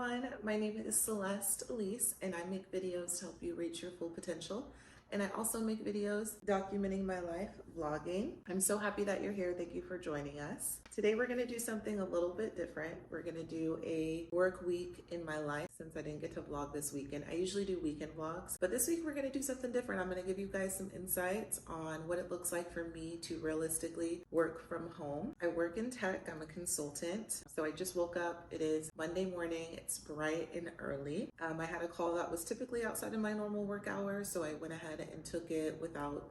everyone, my name is Celeste Elise and I make videos to help you reach your full potential. And I also make videos documenting my life, vlogging. I'm so happy that you're here. Thank you for joining us. Today we're gonna do something a little bit different. We're gonna do a work week in my life since I didn't get to vlog this weekend. I usually do weekend vlogs, but this week we're gonna do something different. I'm gonna give you guys some insights on what it looks like for me to realistically work from home. I work in tech, I'm a consultant. So I just woke up, it is Monday morning, it's bright and early. I had a call that was typically outside of my normal work hours, so I went ahead and took it without,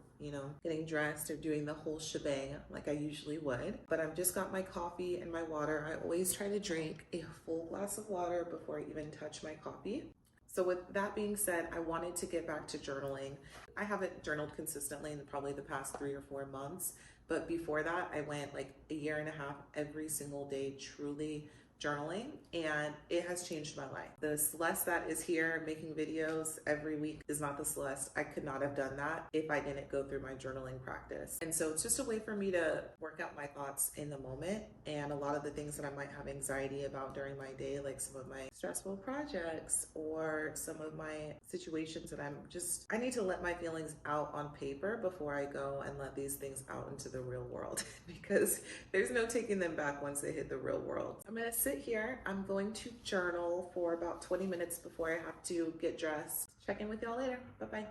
getting dressed or doing the whole shebang like I usually would. But I've just got my coffee and my water. I always try to drink a full glass of water before I even touch my coffee. So with that being said, I wanted to get back to journaling. I haven't journaled consistently in probably the past 3 or 4 months, but before that, I went like a year and a half every single day, truly journaling, and it has changed my life. The Celeste that is here making videos every week is not the Celeste. I could not have done that if I didn't go through my journaling practice. And so it's just a way for me to work out my thoughts in the moment and a lot of the things that I might have anxiety about during my day, like some of my stressful projects or some of my situations that I need to let my feelings out on paper before I go and let these things out into the real world because there's no taking them back once they hit the real world. I'm gonna sit here. I'm going to journal for about 20 minutes before I have to get dressed. Check in with y'all later. Bye-bye.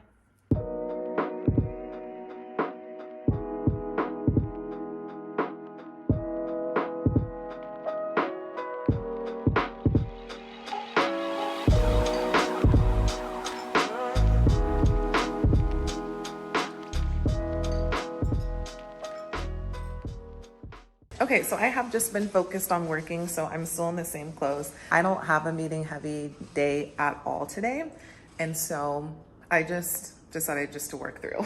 Okay, so I have just been focused on working, so I'm still in the same clothes. I don't have a meeting heavy day at all today, and so I just decided just to work through.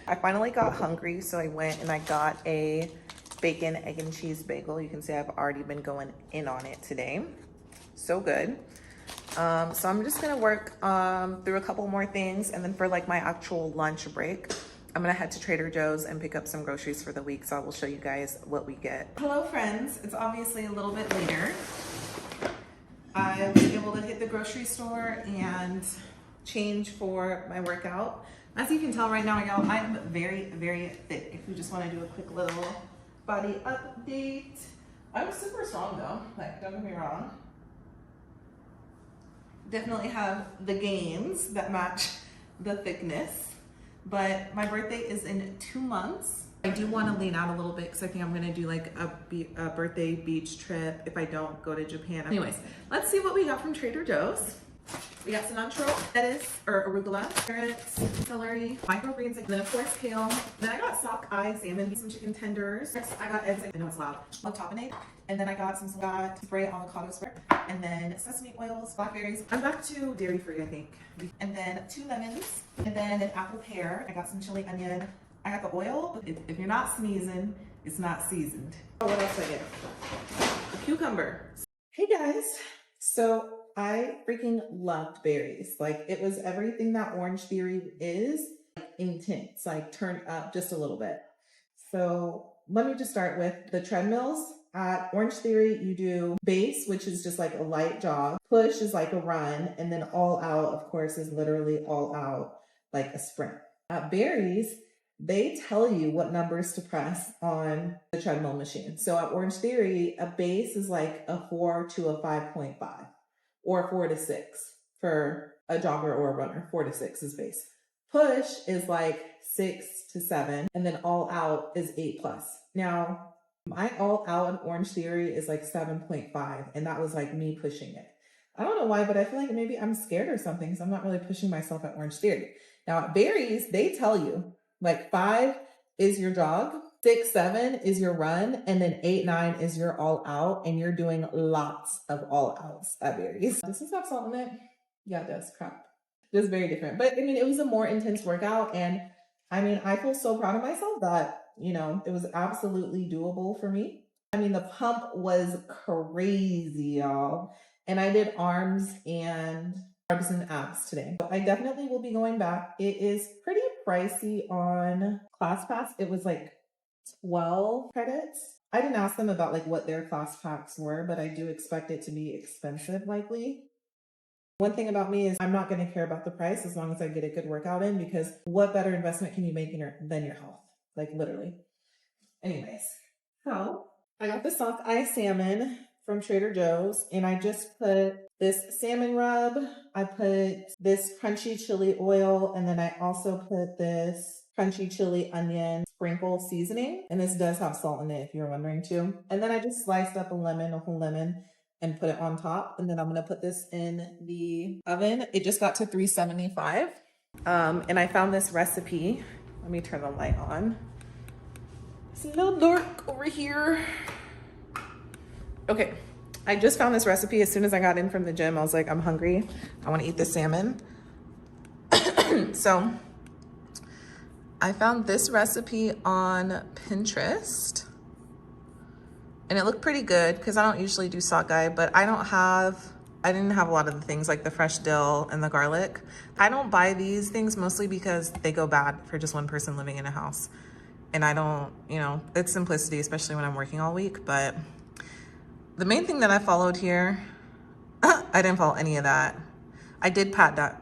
I finally got hungry, so I went and I got a bacon, egg, and cheese bagel. You can see I've already been going in on it today. So good. So I'm just gonna work through a couple more things, and then for like my actual lunch break, I'm gonna head to Trader Joe's and pick up some groceries for the week, so I will show you guys what we get. Hello friends, it's obviously a little bit later. I was able to hit the grocery store and change for my workout. As you can tell right now, y'all, I'm very, very fit. If you just wanna do a quick little body update. I'm super strong though, like don't get me wrong. Definitely have the gains that match the thickness. But my birthday is in 2 months. I do want to lean out a little bit because I think I'm going to do like a birthday beach trip if I don't go to Japan. Anyways, let's see what we got from Trader Joe's. We got cilantro, lettuce, or arugula, carrots, celery, microgreens, and then of course kale. Then I got sockeye salmon, some chicken tenders. I got eggs, I know it's loud, on tapenade. And then I got some spray avocado spread, and then sesame oils, blackberries. I'm back to dairy free, I think. And then 2 lemons, and then an apple pear. I got some chili onion. I got the oil. If you're not sneezing, it's not seasoned. Oh, what else did I get? A cucumber. Hey guys. So I freaking loved berries. Like it was everything that Orange Theory is, like, intense, like turned up just a little bit. So let me just start with the treadmills. At Orange Theory, you do base, which is just like a light jog. Push is like a run. And then all out, of course, is literally all out, like a sprint. At Berries, they tell you what numbers to press on the treadmill machine. So at Orange Theory, a base is like a 4 to a 5.5 or 4 to 6 for a jogger or a runner. 4 to 6 is base. Push is like 6 to 7, and then all out is 8+. Now, my all out in Orange Theory is like 7.5, and that was like me pushing it. I don't know why, but I feel like maybe I'm scared or something because I'm not really pushing myself at Orange Theory. Now at Berries, they tell you like 5 is your jog, 6, 7 is your run, and then 8, 9 is your all out, and you're doing lots of all outs at Berries. Does this have salt in it? Yeah, it does. Crap. Just very different. But I mean, it was a more intense workout, and I mean, I feel so proud of myself that, it was absolutely doable for me. I mean, the pump was crazy, y'all. And I did arms and abs today. I definitely will be going back. It is pretty pricey on ClassPass. It was like 12 credits. I didn't ask them about like what their class packs were, but I do expect it to be expensive likely. One thing about me is I'm not going to care about the price as long as I get a good workout in, because what better investment can you make than your health? Like literally. Anyways, so I got the sockeye salmon from Trader Joe's, and I just put this salmon rub, I put this crunchy chili oil, and then I also put this crunchy chili onion sprinkle seasoning. And this does have salt in it if you're wondering too. And then I just sliced up a whole lemon, and put it on top. And then I'm gonna put this in the oven. It just got to 375. And I found this recipe. Let me turn the light on. It's a little dark over here. Okay, I just found this recipe as soon as I got in from the gym. I was like, I'm hungry. I want to eat the salmon. So I found this recipe on Pinterest. And it looked pretty good because I don't usually do sockeye, but I didn't have a lot of the things like the fresh dill and the garlic. I don't buy these things mostly because they go bad for just one person living in a house. And I don't, it's simplicity, especially when I'm working all week. But the main thing that I followed here, I didn't follow any of that. I did pat that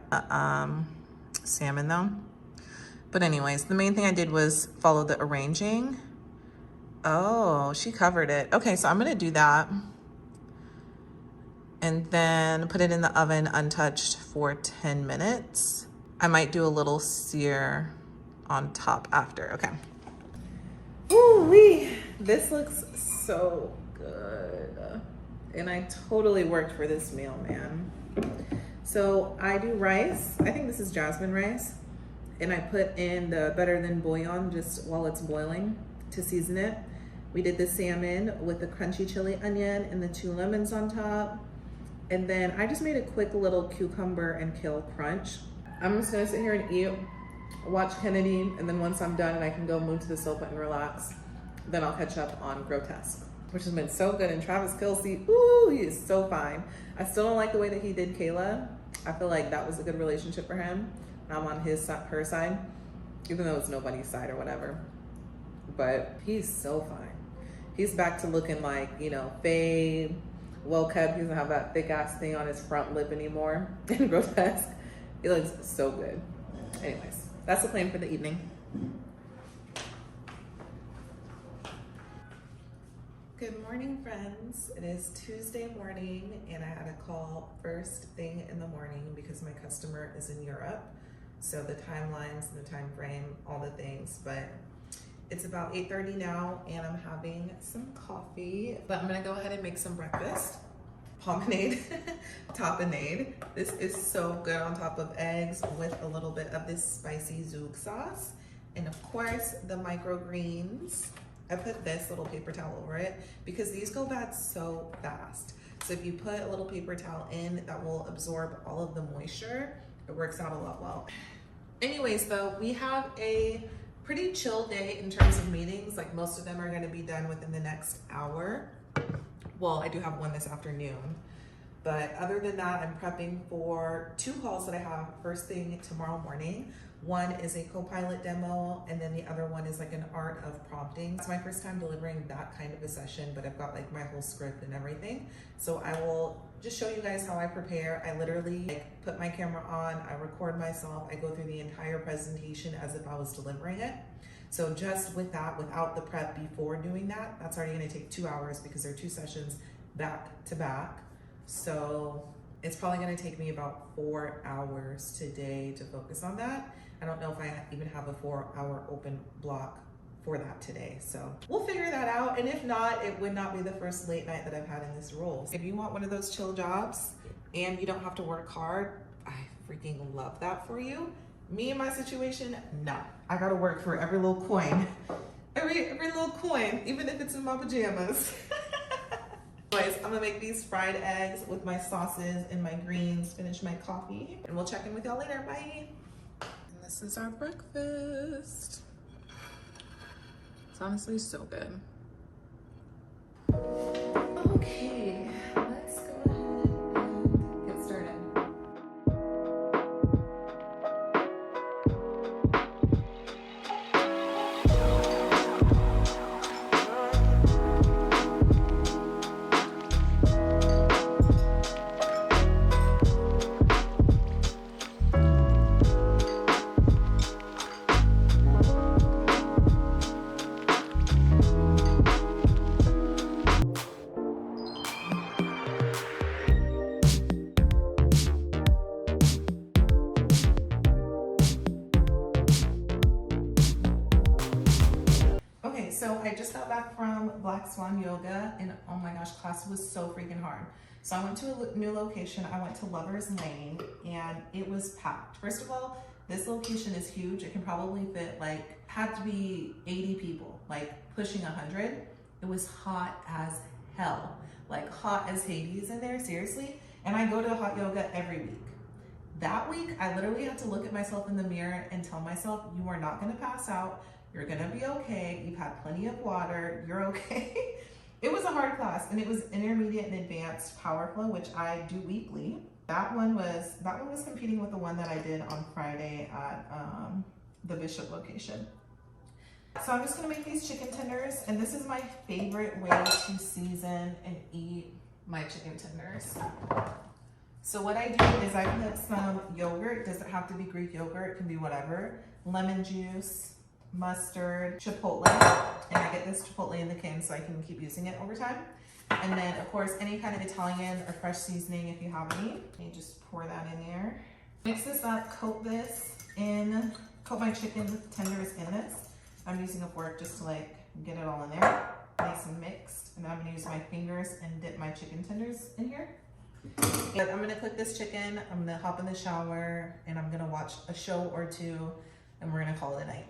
salmon though. But anyways, the main thing I did was follow the arranging. Oh, she covered it. Okay, so I'm gonna do that. And then put it in the oven untouched for 10 minutes. I might do a little sear on top after, okay. Ooh-wee, this looks so good. And I totally worked for this meal, man. So I do rice, I think this is jasmine rice. And I put in the better than bouillon just while it's boiling to season it. We did the salmon with the crunchy chili onion and the 2 lemons on top. And then I just made a quick little cucumber and kale crunch. I'm just gonna sit here and eat, watch Kennedy, and then once I'm done and I can go move to the sofa and relax, then I'll catch up on Grotesque, which has been so good. And Travis Kelce, ooh, he is so fine. I still don't like the way that he did Kayla. I feel like that was a good relationship for him. I'm on her side, even though it's nobody's side or whatever. But he's so fine. He's back to looking like, Faye, well kept. He doesn't have that thick ass thing on his front lip anymore. And Grotesque, he looks so good. Anyways, that's the plan for the evening. Good morning, friends. It is Tuesday morning, and I had a call first thing in the morning because my customer is in Europe. So the timelines, the time frame, all the things, but it's about 8:30 now, and I'm having some coffee, but I'm gonna go ahead and make some breakfast. Pomade, tapenade. This is so good on top of eggs with a little bit of this spicy zoug sauce. And of course, the microgreens. I put this little paper towel over it because these go bad so fast. So if you put a little paper towel in, that will absorb all of the moisture. It works out a lot well. Anyways, though, we have a pretty chill day in terms of meetings. Like most of them are gonna be done within the next hour. Well, I do have one this afternoon. But other than that, I'm prepping for 2 calls that I have first thing tomorrow morning. One is a Copilot demo, and then the other one is like an art of prompting. It's my first time delivering that kind of a session, but I've got like my whole script and everything. So I will just show you guys how I prepare. I literally put my camera on, I record myself, I go through the entire presentation as if I was delivering it. So just with that, without the prep before doing that, that's already gonna take 2 hours because they're 2 sessions back to back. So it's probably gonna take me about 4 hours today to focus on that. I don't know if I even have a 4-hour open block for that today. So we'll figure that out. And if not, it would not be the first late night that I've had in this role. If you want one of those chill jobs and you don't have to work hard, I freaking love that for you. Me and my situation, no. I gotta work for every little coin. Every little coin, even if it's in my pajamas. Anyways, I'm gonna make these fried eggs with my sauces and my greens, finish my coffee, and we'll check in with y'all later. Bye. And this is our breakfast. It's honestly so good. Okay, let's go ahead and get started. I just got back from Black Swan Yoga and oh my gosh, class was so freaking hard. So I went to a new location. I went to Lover's Lane and it was packed. First of all, this location is huge. It can probably fit like, had to be 80 people, like pushing 100. It was hot as hell, like hot as Hades in there, seriously. And I go to hot yoga every week. That week, I literally had to look at myself in the mirror and tell myself, you are not gonna pass out. You're gonna be okay. You've had plenty of water. You're okay. It was a hard class and it was intermediate and advanced power flow, which I do weekly. That one was competing with the one that I did on Friday at the Bishop location. So I'm just gonna make these chicken tenders, and this is my favorite way to season and eat my chicken tenders. So what I do is I put some yogurt. It doesn't have to be Greek yogurt, it can be whatever. Lemon juice, mustard, chipotle, and I get this chipotle in the can so I can keep using it over time. And then of course, any kind of Italian or fresh seasoning if you have any. You just pour that in there. Mix this up, coat my chicken tenders in this. I'm using a fork just to like get it all in there. Nice and mixed. And I'm gonna use my fingers and dip my chicken tenders in here. And I'm gonna cook this chicken. I'm gonna hop in the shower and I'm gonna watch a show or two and we're gonna call it a night.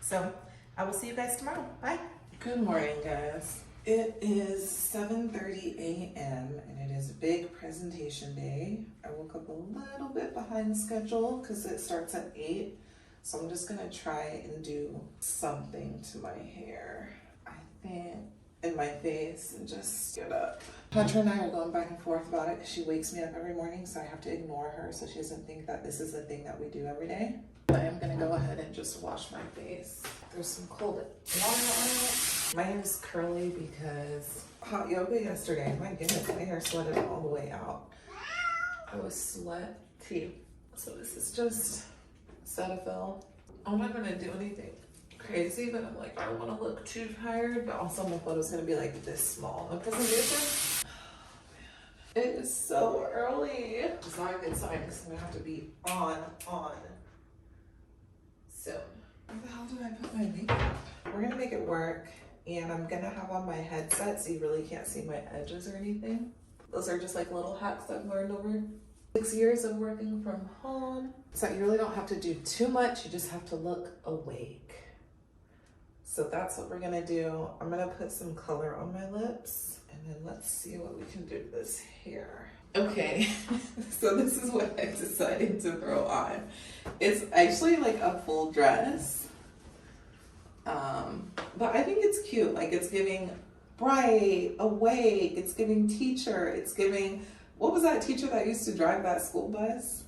So I will see you guys tomorrow. Bye. Good morning, guys. It is 7:30 a.m. and it is a big presentation day. I woke up a little bit behind schedule because it starts at 8. So I'm just gonna try and do something to my hair, I think, in my face, and just get up. Petra and I are going back and forth about it because she wakes me up every morning, so I have to ignore her so she doesn't think that this is a thing that we do every day. I am gonna go ahead and just wash my face. There's some cold water on it. My hair is curly because hot yoga yesterday. My goodness, my hair sweated all the way out. I was sweaty. So this is just Cetaphil. I'm not gonna do anything crazy, but I'm like, I don't want to look too tired, but also my photo's gonna be like this small. The presentation, oh man, it is so early. It's not a good sign because I'm gonna have to be on soon. Where the hell did I put my makeup? We're gonna make it work, and I'm gonna have on my headset so you really can't see my edges or anything. Those are just like little hacks I've learned over 6 years of working from home. So you really don't have to do too much, you just have to look awake. So that's what we're gonna do. I'm gonna put some color on my lips and then let's see what we can do to this hair. Okay, so this is what I decided to throw on. It's actually like a full dress, but I think it's cute. Like it's giving bright, awake, it's giving teacher, it's giving, what was that teacher that used to drive that school bus?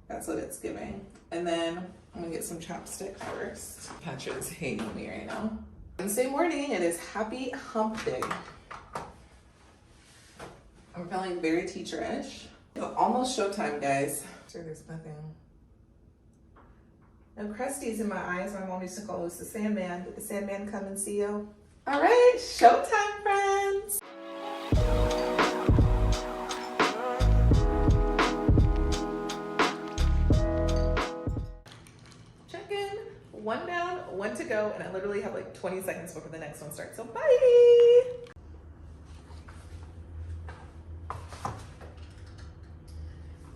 That's what it's giving. And then I'm gonna get some chapstick first. Petra's hating me right now. Wednesday morning, it is happy hump day. I'm feeling very teacher-ish. It's almost showtime, guys. Sure, there's nothing. No crusties in my eyes. My mom used to call us the Sandman. Did the Sandman come and see you? All right, showtime, friends. One down, one to go, and I literally have like 20 seconds before the next one starts, so bye!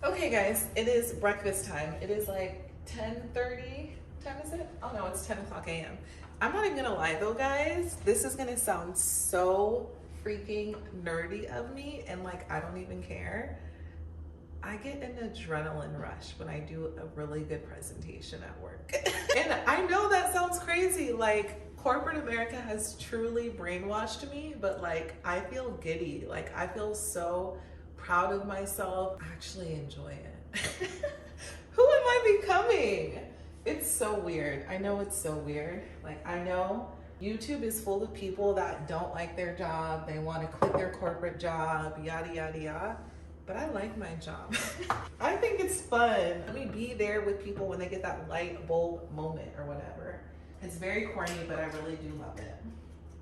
Okay guys, it is breakfast time. It is like 10:30, time is it? Oh no, it's 10 o'clock a.m. I'm not even gonna lie though, guys, this is gonna sound so freaking nerdy of me, and like I don't even care. I get an adrenaline rush when I do a really good presentation at work. And I know that sounds crazy, like corporate America has truly brainwashed me, but like I feel giddy, like I feel so proud of myself. I actually enjoy it. Who am I becoming? It's so weird. I know it's so weird. Like I know YouTube is full of people that don't like their job, they want to quit their corporate job, yada, yada, yada. But I like my job. I think it's fun. Let me be there with people when they get that light bulb moment or whatever. It's very corny, but I really do love it.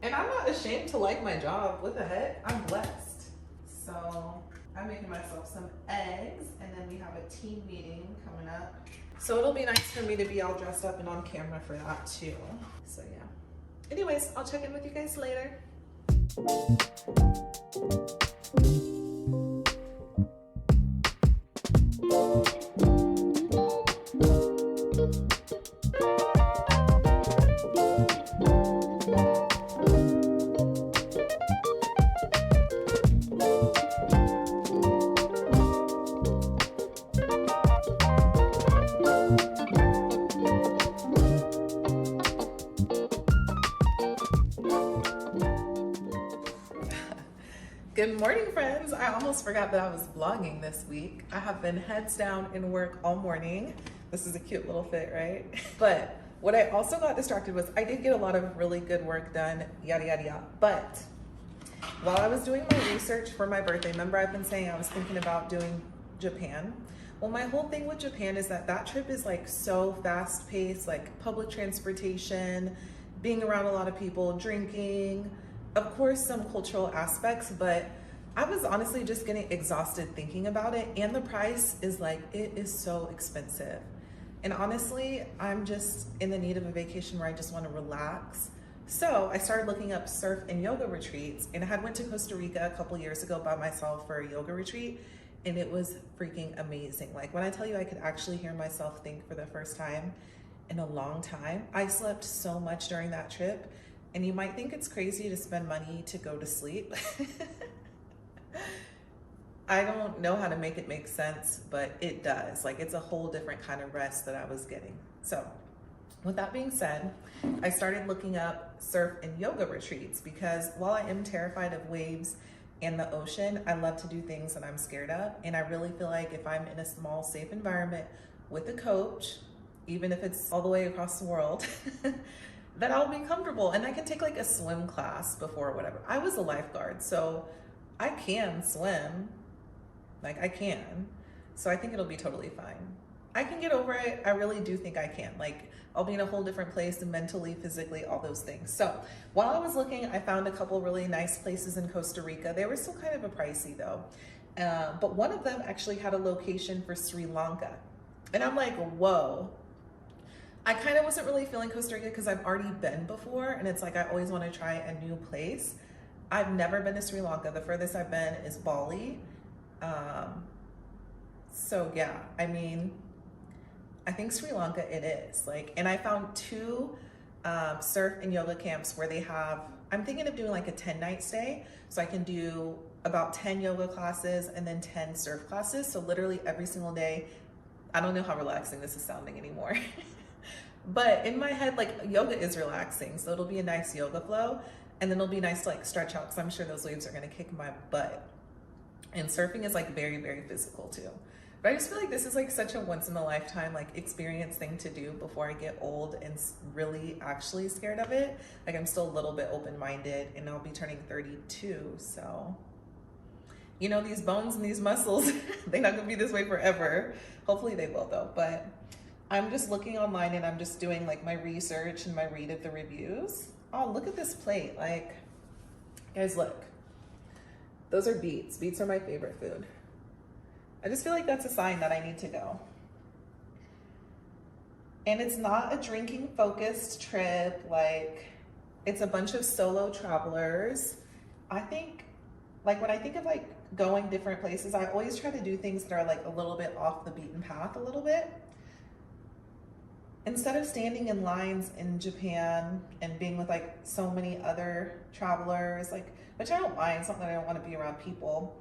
And I'm not ashamed to like my job. What the heck? I'm blessed. So I'm making myself some eggs, and then we have a team meeting coming up. So it'll be nice for me to be all dressed up and on camera for that too. So yeah. anyways, I'll check in with you guys later. Good morning, friends. I almost forgot that I was vlogging this week. I have been heads down in work all morning. This is a cute little fit, right? But what I also got distracted was I did get a lot of really good work done, yada, yada, yada. But while I was doing my research for my birthday, remember I've been saying I was thinking about doing Japan? Well, my whole thing with Japan is that trip is like so fast paced, like public transportation, being around a lot of people, drinking, of course, some cultural aspects, but I was honestly just getting exhausted thinking about it. And the price is like, it is so expensive. And honestly, I'm just in the need of a vacation where I just want to relax. So I started looking up surf and yoga retreats, and I had went to Costa Rica a couple years ago by myself for a yoga retreat, and it was freaking amazing. Like when I tell you I could actually hear myself think for the first time in a long time, I slept so much during that trip. And you might think it's crazy to spend money to go to sleep. I don't know how to make it make sense, but it does. Like it's a whole different kind of rest that I was getting. So with that being said, I started looking up surf and yoga retreats because while I am terrified of waves and the ocean, I love to do things that I'm scared of. And I really feel like if I'm in a small, safe environment with a coach, even if it's all the way across the world, that I'll be comfortable, and I can take like a swim class before or whatever. I was a lifeguard, so I can swim, like I can. So I think it'll be totally fine. I can get over it. I really do think I can. Like I'll be in a whole different place mentally, physically, all those things. So while I was looking, I found a couple really nice places in Costa Rica. They were still kind of a pricey though. But one of them actually had a location for Sri Lanka. And I'm like, whoa. I kind of wasn't really feeling Costa Rica because I've already been before, and it's like I always want to try a new place. I've never been to Sri Lanka. The furthest I've been is Bali. So yeah, I mean, I think Sri Lanka it is. Like, and I found two surf and yoga camps where they have, I'm thinking of doing like a 10-night stay. So I can do about 10 yoga classes and then 10 surf classes. So literally every single day. I don't know how relaxing this is sounding anymore. But in my head, like yoga is relaxing. So it'll be a nice yoga flow, and then it'll be nice to like stretch out because I'm sure those waves are going to kick my butt. And surfing is like very, very physical too. But I just feel like this is like such a once in a lifetime like experience thing to do before I get old and really actually scared of it. Like I'm still a little bit open-minded, and I'll be turning 32. So, you know, these bones and these muscles, they're not going to be this way forever. Hopefully they will though. But I'm just looking online and I'm just doing like my research and my read of the reviews. Oh, look at this plate. Like, guys, look. Those are beets. Beets are my favorite food. I just feel like that's a sign that I need to go. And it's not a drinking focused trip. Like, it's a bunch of solo travelers. I think, like when I think of like going different places, I always try to do things that are like a little bit off the beaten path a little bit. Instead of standing in lines in Japan and being with like so many other travelers, like, which I don't mind, it's not that I don't want to be around people.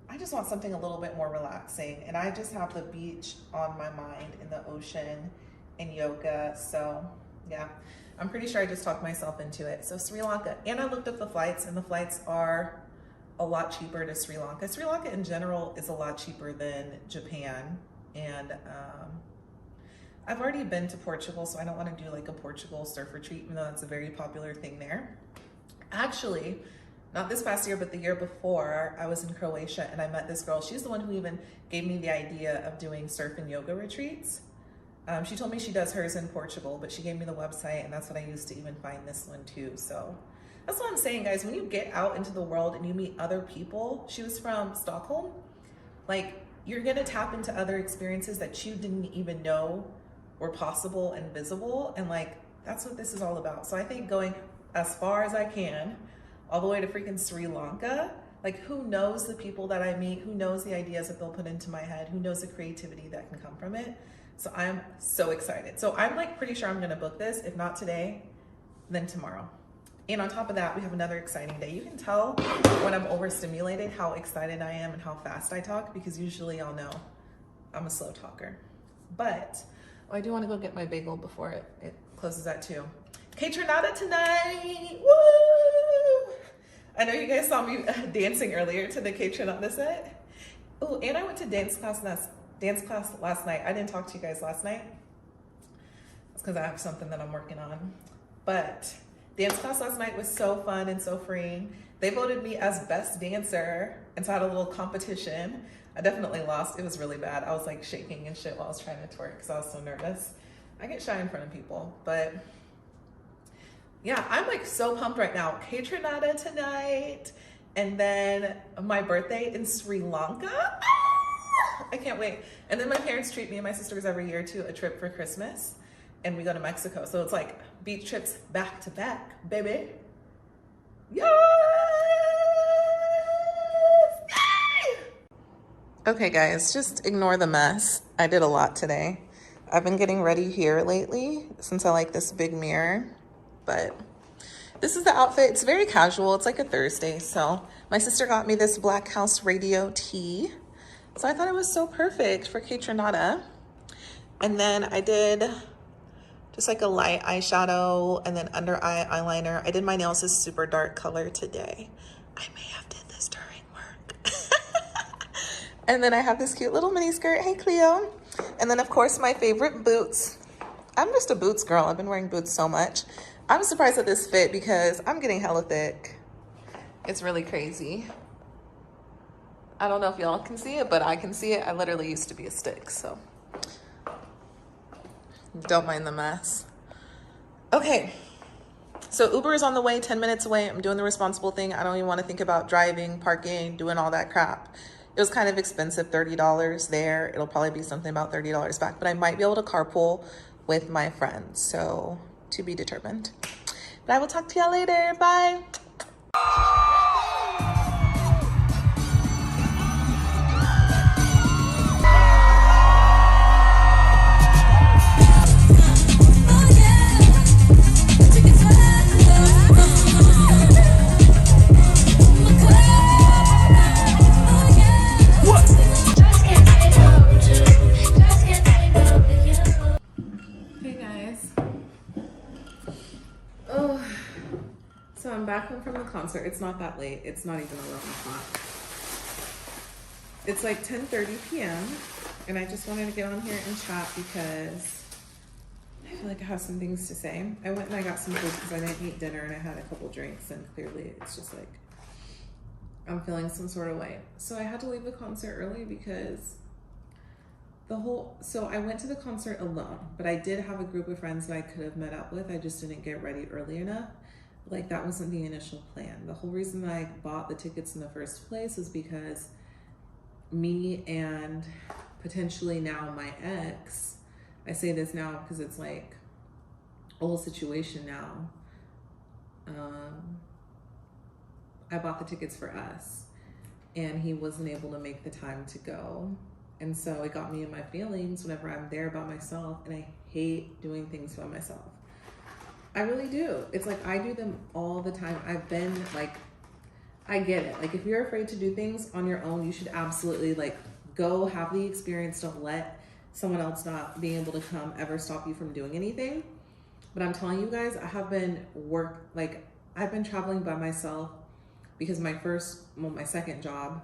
I just want something a little bit more relaxing. And I just have the beach on my mind and the ocean and yoga. So yeah, I'm pretty sure I just talked myself into it. So Sri Lanka, and I looked up the flights, and the flights are a lot cheaper to Sri Lanka. Sri Lanka in general is a lot cheaper than Japan. And I've already been to Portugal, so I don't want to do like a Portugal surf retreat, even though that's a very popular thing there. Actually, not this past year, but the year before, I was in Croatia and I met this girl. She's the one who even gave me the idea of doing surf and yoga retreats. She told me she does hers in Portugal, but she gave me the website, and that's what I used to even find this one too. So that's what I'm saying, guys. When you get out into the world and you meet other people, she was from Stockholm, like you're gonna tap into other experiences that you didn't even know were possible and visible. And like, that's what this is all about. So I think going as far as I can, all the way to freaking Sri Lanka. Like, who knows the people that I meet? Who knows the ideas that they'll put into my head? Who knows the creativity that can come from it? So I'm so excited. So I'm like pretty sure I'm gonna book this, if not today, then tomorrow. And on top of that, we have another exciting day. You can tell when I'm overstimulated how excited I am and how fast I talk, because usually I'll know I'm a slow talker. But I do want to go get my bagel before it closes at 2. KAYTRANADA tonight! Woo! I know you guys saw me dancing earlier to the KAYTRANADA set. Oh, and I went to dance class last night. I didn't talk to you guys last night. That's because I have something that I'm working on. But dance class last night was so fun and so freeing. They voted me as best dancer, and so I had a little competition. I definitely lost. It was really bad. I was like shaking and shit while I was trying to twerk because I was so nervous. I get shy in front of people, but yeah, I'm like so pumped right now. KAYTRANADA tonight, and then my birthday in Sri Lanka. Ah! I can't wait. And then my parents treat me and my sisters every year to a trip for Christmas, and we go to Mexico. So it's like beach trips back to back, baby. Yes! Okay guys, just ignore the mess. I did a lot today. I've been getting ready here lately since I like this big mirror, but this is the outfit. It's very casual. It's like a Thursday. So my sister got me this Black House Radio tee. So I thought it was so perfect for KAYTRANADA. And then I did just like a light eyeshadow and then under eye eyeliner. I did my nails this super dark color today. I may have did this during work. And then I have this cute little mini skirt. Hey, Cleo. And then of course my favorite boots. I'm just a boots girl. I've been wearing boots so much. I'm surprised at this fit because I'm getting hella thick. It's really crazy. I don't know if y'all can see it, but I can see it. I literally used to be a stick, so don't mind the mess. Okay, so Uber is on the way, 10 minutes away. I'm doing the responsible thing. I don't even want to think about driving, parking, doing all that crap. It was kind of expensive, $30 there. It'll probably be something about $30 back, but I might be able to carpool with my friends, so to be determined. But I will talk to y'all later. Bye. So I'm back home from the concert. It's not that late. It's not even 11 o'clock. It's like 10:30 p.m. and I just wanted to get on here and chat because I feel like I have some things to say. I went and I got some food because I didn't eat dinner and I had a couple drinks, and clearly it's just like I'm feeling some sort of way. So I had to leave the concert early because so I went to the concert alone, but I did have a group of friends that I could have met up with. I just didn't get ready early enough. Like, that wasn't the initial plan. The whole reason that I bought the tickets in the first place was because me and potentially now my ex, I say this now because it's like a whole situation now. I bought the tickets for us and he wasn't able to make the time to go. And so it got me in my feelings whenever I'm there by myself, and I hate doing things by myself. I really do. It's like I do them all the time. I've been like, I get it. Like, if you're afraid to do things on your own, you should absolutely like go have the experience. Don't let someone else not being able to come ever stop you from doing anything. But I'm telling you guys, I have been I've been traveling by myself because my second job,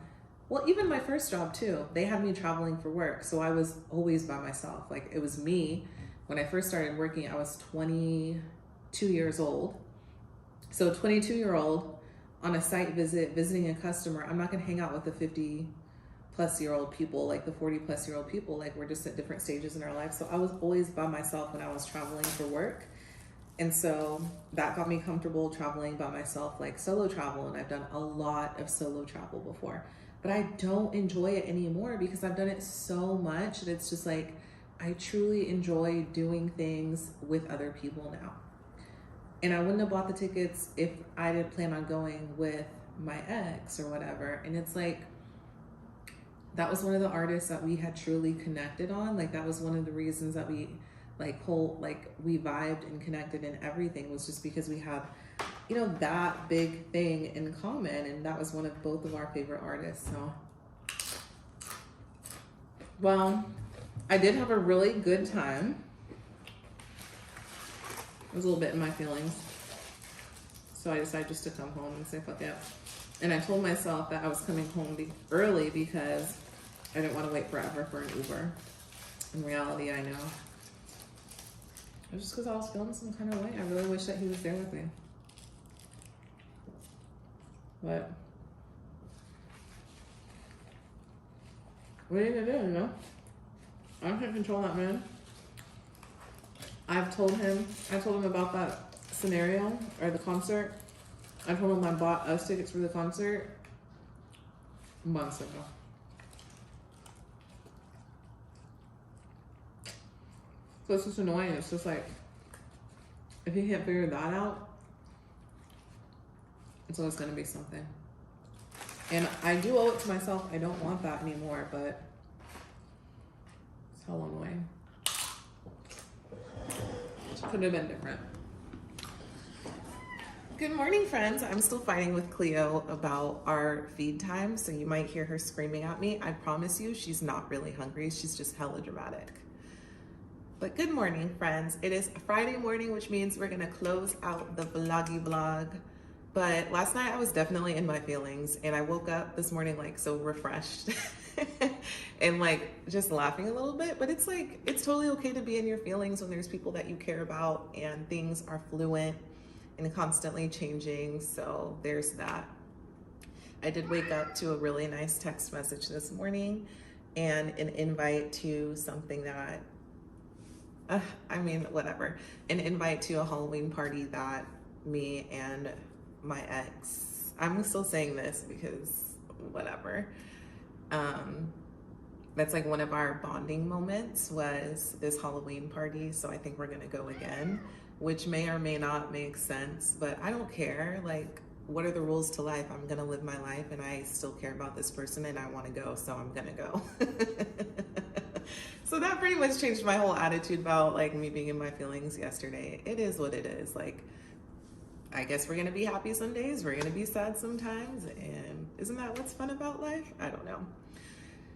well, even my first job too, they had me traveling for work. So I was always by myself. Like, it was me. When I first started working, I was 22 years old. So 22-year-old on a site visit, visiting a customer. I'm not gonna hang out with the 50-plus-year-old people, like the 40-plus-year-old people. Like, we're just at different stages in our life. So I was always by myself when I was traveling for work. And so that got me comfortable traveling by myself, like solo travel. And I've done a lot of solo travel before, but I don't enjoy it anymore because I've done it so much that it's just like, I truly enjoy doing things with other people now. And I wouldn't have bought the tickets if I didn't plan on going with my ex or whatever. And it's like, that was one of the artists that we had truly connected on. Like, that was one of the reasons that we we vibed and connected, and everything was just because we have, you know, that big thing in common. And that was one of both of our favorite artists. So, well, I did have a really good time. I was a little bit in my feelings. So I decided just to come home and say, fuck it. And I told myself that I was coming home early because I didn't want to wait forever for an Uber. In reality, I know. It was just because I was feeling some kind of way. I really wish that he was there with me. But what are you gonna do, you know? I can't control that man. I told him about that scenario or the concert. I told him I bought us tickets for the concert months ago. So it's just annoying. It's just like, if he can't figure that out, it's always gonna be something. And I do owe it to myself. I don't want that anymore, but it's hell annoying. Could have been different. Good morning, friends. I'm still fighting with Cleo about our feed time, so you might hear her screaming at me. I promise you, she's not really hungry. She's just hella dramatic. But good morning, friends. It is Friday morning, which means we're gonna close out the vloggy vlog. But last night I was definitely in my feelings, and I woke up this morning like so refreshed and like just laughing a little bit. But it's like, it's totally okay to be in your feelings when there's people that you care about and things are fluent and constantly changing. So there's that. I did wake up to a really nice text message this morning and an invite to something that, I mean, whatever. An invite to a Halloween party that me and my ex, I'm still saying this because whatever. That's like one of our bonding moments was this Halloween party. So I think we're gonna go again, which may or may not make sense, but I don't care. Like, what are the rules to life? I'm gonna live my life and I still care about this person and I wanna go, so I'm gonna go. So that pretty much changed my whole attitude about like me being in my feelings yesterday. It is what it is. Like, I guess we're gonna be happy some days, we're gonna be sad sometimes, and isn't that what's fun about life? I don't know.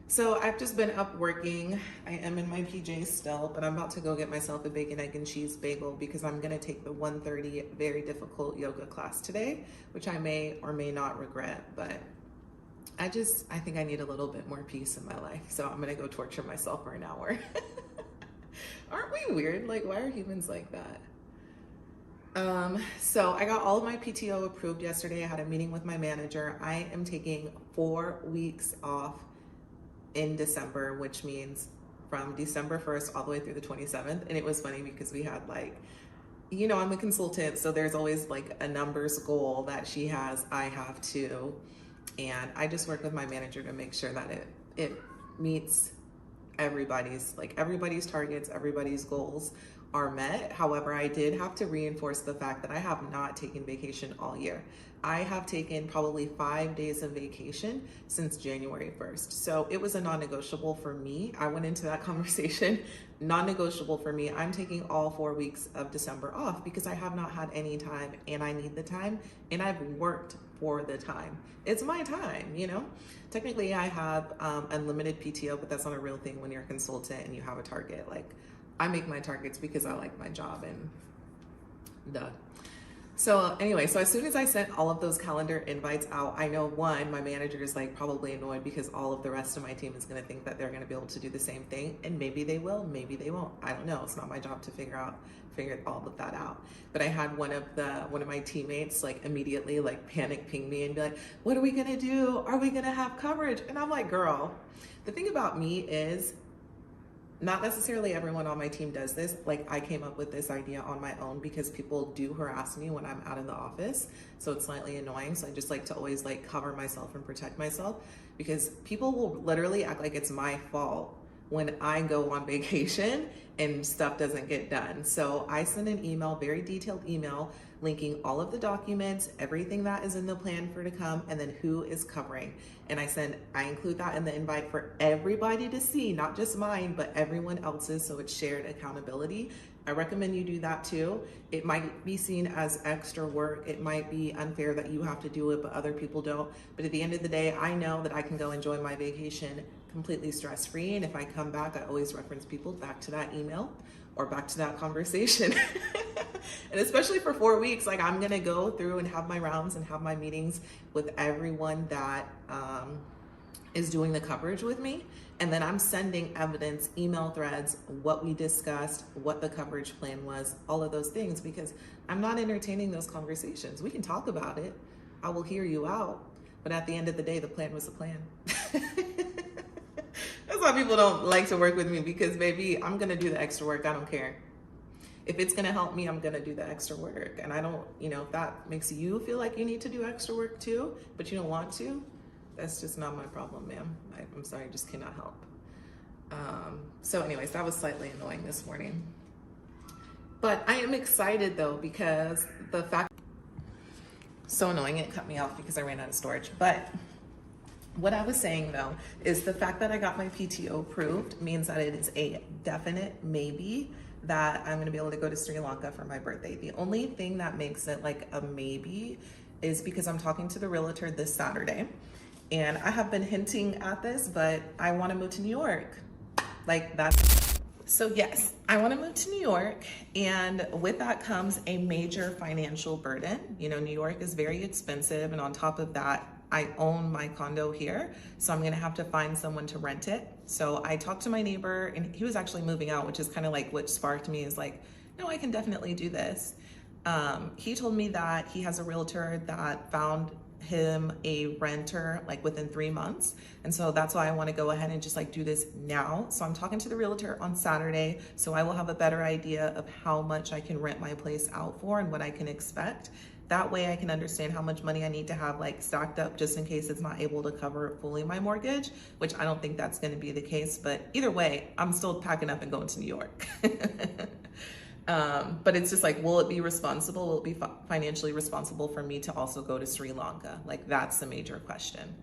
So I've just been up working. I am in my PJs still, but I'm about to go get myself a bacon, egg, and cheese bagel because I'm gonna take the 1:30 very difficult yoga class today, which I may or may not regret, but I think I need a little bit more peace in my life. So I'm gonna go torture myself for an hour. Aren't we weird? Like, why are humans like that? So I got all of my PTO approved yesterday. I had a meeting with my manager. I am taking 4 weeks off in December, which means from December 1st all the way through the 27th. And it was funny because we had like, you know, I'm a consultant, so there's always like a numbers goal that she has, I have too. And I just work with my manager to make sure that it meets everybody's targets, everybody's goals are met. However, I did have to reinforce the fact that I have not taken vacation all year. I have taken probably 5 days of vacation since January 1st. So it was a non-negotiable for me. I went into that conversation, non-negotiable for me. I'm taking all 4 weeks of December off because I have not had any time and I need the time and I've worked for the time. It's my time, you know? Technically I have unlimited PTO, but that's not a real thing when you're a consultant and you have a target. Like, I make my targets because I like my job and duh. So anyway, so as soon as I sent all of those calendar invites out, I know one, my manager is like probably annoyed because all of the rest of my team is going to think that they're going to be able to do the same thing. And maybe they will, maybe they won't. I don't know. It's not my job to figure all of that out. But I had one of my teammates like immediately like panic ping me and be like, what are we going to do? Are we going to have coverage? And I'm like, girl, the thing about me is, not necessarily everyone on my team does this. Like, I came up with this idea on my own because people do harass me when I'm out of the office. So it's slightly annoying. So I just like to always like cover myself and protect myself because people will literally act like it's my fault when I go on vacation and stuff doesn't get done. So I send an email, very detailed email, linking all of the documents, everything that is in the plan for to come, and then who is covering. And I include that in the invite for everybody to see, not just mine, but everyone else's, so it's shared accountability. I recommend you do that too. It might be seen as extra work. It might be unfair that you have to do it, but other people don't. But at the end of the day, I know that I can go enjoy my vacation completely stress-free. And if I come back, I always reference people back to that email or back to that conversation. And especially for 4 weeks, like I'm gonna go through and have my rounds and have my meetings with everyone that is doing the coverage with me. And then I'm sending evidence, email threads, what we discussed, what the coverage plan was, all of those things, because I'm not entertaining those conversations. We can talk about it. I will hear you out. But at the end of the day, the plan was the plan. That's why people don't like to work with me, because baby, I'm gonna do the extra work. I don't care. If it's gonna help me, I'm gonna do the extra work. And I don't, if that makes you feel like you need to do extra work too, but you don't want to, that's just not my problem, ma'am. I'm sorry, I just cannot help. So anyways, that was slightly annoying this morning. But I am excited though, because the fact, so annoying, it cut me off because I ran out of storage. But what I was saying though, is the fact that I got my PTO approved means that it is a definite maybe that I'm gonna be able to go to Sri Lanka for my birthday. The only thing that makes it like a maybe is because I'm talking to the realtor this Saturday. And I have been hinting at this, but I want to move to New York. Like that's, so yes, I want to move to New York. And with that comes a major financial burden. New York is very expensive. And on top of that, I own my condo here. So I'm going to have to find someone to rent it. So I talked to my neighbor and he was actually moving out, which is kind of like what sparked me is like, no, I can definitely do this. He told me that he has a realtor that found him a renter like within 3 months. And so that's why I want to go ahead and just like do this now. So I'm talking to the realtor on Saturday. So I will have a better idea of how much I can rent my place out for and what I can expect. That way I can understand how much money I need to have like stacked up just in case it's not able to cover fully my mortgage, which I don't think that's going to be the case. But either way, I'm still packing up and going to New York. But it's just like, will it be responsible? Will it be financially responsible for me to also go to Sri Lanka? Like that's the major question.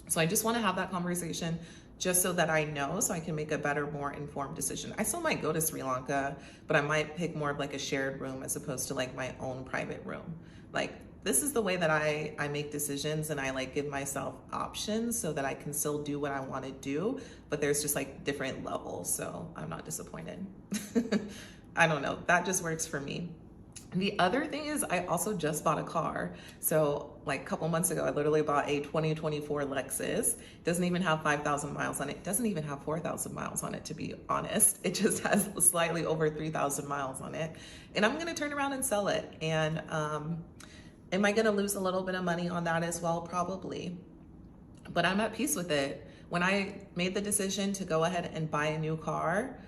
So I just want to have that conversation just so that I know, so I can make a better, more informed decision. I still might go to Sri Lanka, but I might pick more of like a shared room as opposed to like my own private room. Like this is the way that I make decisions, and I like give myself options so that I can still do what I want to do, but there's just like different levels. So I'm not disappointed. I don't know, that just works for me. The other thing is I also just bought a car. So like a couple months ago, I literally bought a 2024 Lexus. It doesn't even have 5,000 miles on it. It doesn't even have 4,000 miles on it, to be honest. It just has slightly over 3,000 miles on it. And I'm gonna turn around and sell it. And am I gonna lose a little bit of money on that as well? Probably. But I'm at peace with it. When I made the decision to go ahead and buy a new car,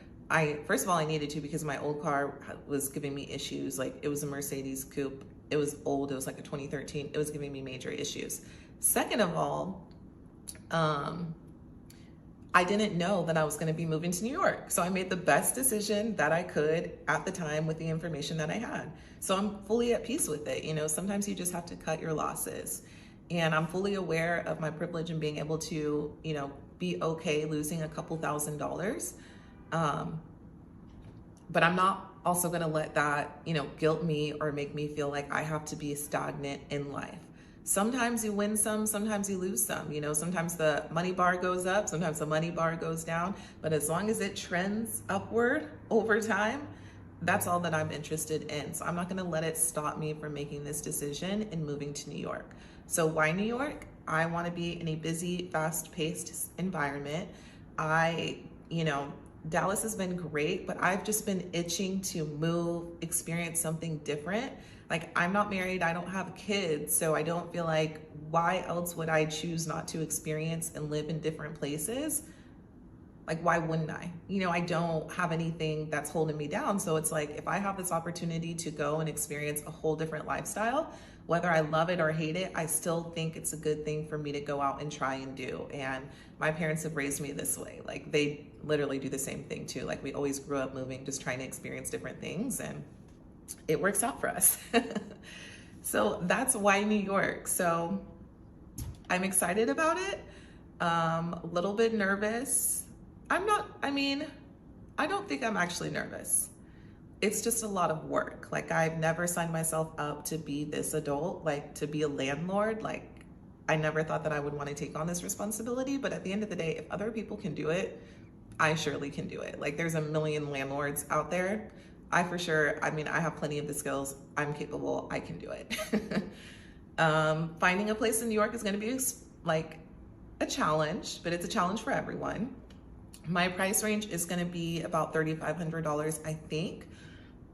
first of all, I needed to because my old car was giving me issues. Like it was a Mercedes coupe. It was old. It was like a 2013. It was giving me major issues. Second of all, I didn't know that I was going to be moving to New York. So I made the best decision that I could at the time with the information that I had. So I'm fully at peace with it. Sometimes you just have to cut your losses. And I'm fully aware of my privilege in being able to, be okay losing a couple $1,000s. But I'm not also going to let that, guilt me or make me feel like I have to be stagnant in life. Sometimes you win some, sometimes you lose some. Sometimes the money bar goes up, sometimes the money bar goes down. But as long as it trends upward over time, that's all that I'm interested in. So I'm not going to let it stop me from making this decision and moving to New York. So why New York? I want to be in a busy, fast-paced environment. Dallas has been great, but I've just been itching to move, experience something different. Like I'm not married, I don't have kids, so I don't feel like why else would I choose not to experience and live in different places? Like, why wouldn't I? You know, I don't have anything that's holding me down. So it's like, if I have this opportunity to go and experience a whole different lifestyle, whether I love it or hate it, I still think it's a good thing for me to go out and try and do. And my parents have raised me this way. Like, they literally do the same thing too. Like, we always grew up moving, just trying to experience different things, and it works out for us. So that's why New York. So I'm excited about it. A little bit nervous. I don't think I'm actually nervous. It's just a lot of work. Like, I've never signed myself up to be this adult, like to be a landlord. Like, I never thought that I would want to take on this responsibility, but at the end of the day, if other people can do it, I surely can do it. Like, there's a million landlords out there. I have plenty of the skills. I'm capable. I can do it. Finding a place in New York is going to be like a challenge, but it's a challenge for everyone. My price range is going to be about $3,500, I think.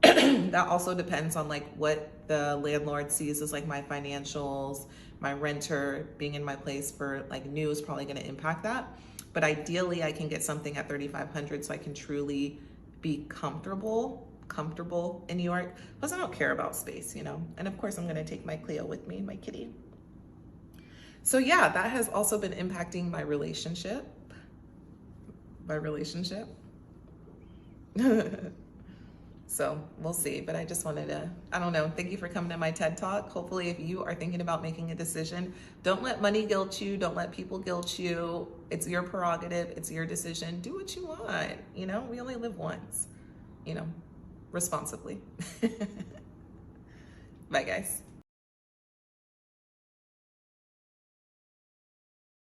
That also depends on like what the landlord sees as like my financials. My renter being in my place for like new is probably going to impact that. But ideally I can get something at $3,500 so I can truly be comfortable in New York. Plus I don't care about space, you know. And of course I'm going to take my Cleo with me, my kitty. So yeah, that has also been impacting my relationship. So we'll see, but I just wanted to, I don't know, thank you for coming to my TED Talk. Hopefully if you are thinking about making a decision, don't let money guilt you, don't let people guilt you. It's your prerogative, it's your decision. Do what you want, you know, we only live once, you know, responsibly. Bye guys.